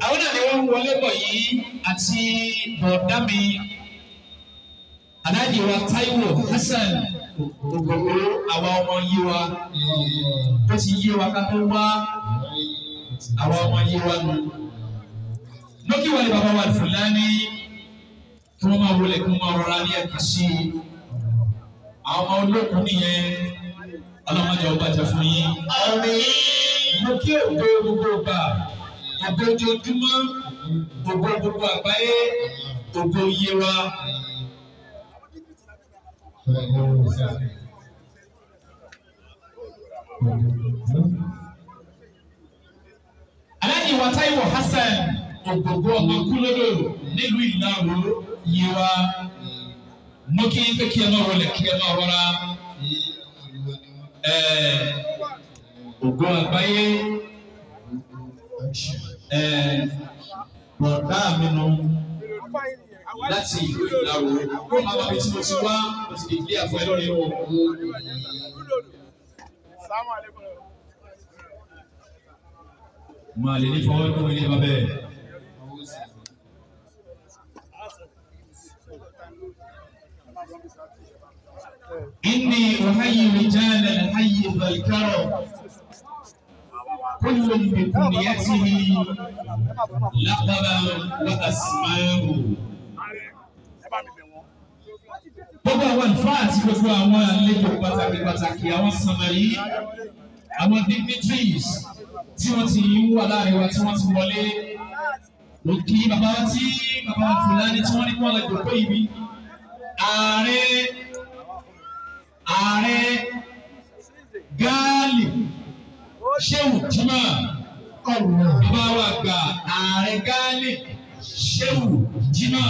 Àwọn náà ni wọ́n wọlé bọ̀ yìí àti bọ̀dá mi Alhaji wa Taiwo Hassan gbogbo àwa ọmọ yí wa ó ti yí wa ká tó wá àwa ọmọ yí wa nù. Lókè wà ní bàbá wa Fúlàní kí wọ́n máa wọlé kí wọ́n máa rọra ní ẹ̀ka sí i. Àwọn ọmọ olókùn nìyẹn ọlọ́mọdé ọba jẹ fún yín. Mo kí ògbó gbogbo gbà ògbó ojoojúmọ́ ògbó gbogbo àgbáyé ògbó yé wa. Alhaji wa Taiwo Hassan ògbógbó ọmọ kúlódò nílùú Ìláró yé wa. Mo kí n pé kí ẹ máa wọlé kí ẹ máa rọra. Ògo àgbáyé bọ̀dá mi nù láti ìlú Ìláró kó máa bá mi tí mo ti wá mo ti dìgbì àfọ ẹ lórí o. Màá lè ní fọwọ́ tó ilé bàbá ẹ̀. إني أحيي رجال الحي ذا الكرم كل بكنيته لقبا وأسماء. Gbogbo àwọn àlùfáà àti gbogbo àwọn àlejò pàtàkì àwọn sàmàrí àwọn dignitaries tí wọ́n ti wà láàrin wa tí wọ́n ti wọlé ló kí bàbá Fúlàní tí wọ́n ní kí wọ́n lọ jòkó ibi ààrẹ Gáálì Ṣéwù Jímà bàbá wa gbà ààrẹ Gáálì Ṣéwù Jímà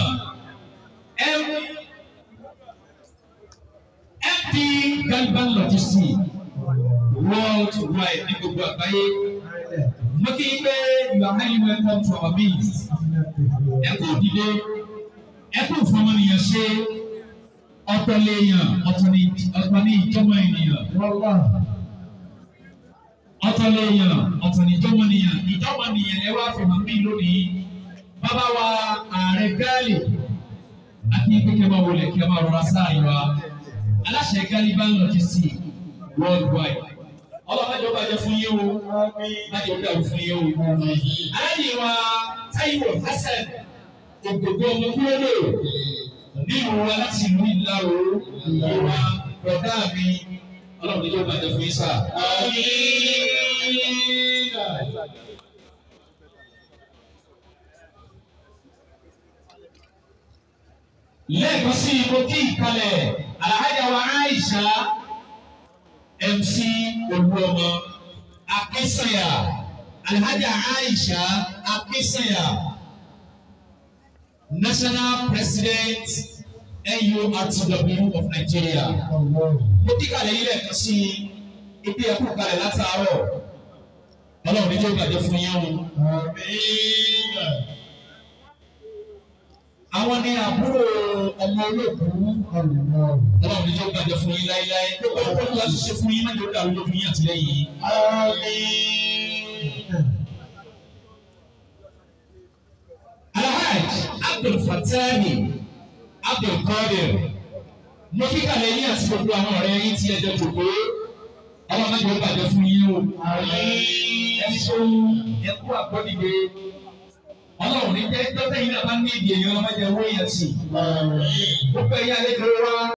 MD Galban Logistics worldwide ní gbogbo àgbáyé. Mo kí n pé you are highly welcome to our midst. Ẹ kú dìde, ẹ kú fọmọnìyàn ṣe. Ọ̀tọ̀ lèèyàn, ọ̀tọ̀ ní ìjọba ènìyàn. Ọ̀tọ̀ lèèyàn, ọ̀tọ̀ ní ìjọba ènìyàn. Ìjọba ènìyàn ẹ wá fi hàn mí lónìí. Bàbá wa ààrẹ Gáálì àti kékeré máa wọlé kí ẹ máa rọra sáàyè wa. Aláṣẹ Galban Logistics worldwide. Ọlọ́mọdé ọba jẹ fún yín o. Májè ó dàrú fún yín o. Alhaji wa Taiwo Hassan ògbógbó ọmọ kúlódò ní ìwúra láti ìlú Ìláró ìwà bọ̀dá mi ọlọ́run yóò bàjẹ́ fún yín sá. Lẹ́ẹ̀kan sí ipò kí ìkàlẹ̀ Alhaja wa Aisha MC Olúọmọ Akínsànyà Alhaja Aisha Akínsànyà National President NURTW of Nigeria. Mo kí kalẹ̀ yìí lẹ́ẹ̀kan sí ibi ẹ̀kú kalẹ̀ látàárọ̀. Ọlọ́run ní yóò gbàdé fún yín o. Àwọn ní àbúrò ọmọ olóògùn. Ọlọ́run ní yóò gbàdé fún yín láéláé. Gbogbo ọkọ̀ ló láti ṣe fún yín máa ń dòdò àwọn olóògùn yín àtìlẹ́yìn. Alhaji Abdul Fatahi Abdul Qadir mo kí kalẹ̀ yín àti gbogbo àwọn ọ̀rẹ́ yín tí ẹjọ́ jòkó ọlọ́run náà yóò bàjẹ́ fún yín o. Ẹni tó ẹkú àgbọ́dìgbé ọlọ́run ní jẹ́ dọ́tẹ́ yín náà bá ní ìdí èyí ọlọ́mọdé owó yẹn sí. Gbogbo ẹ̀yà lè dúró wá.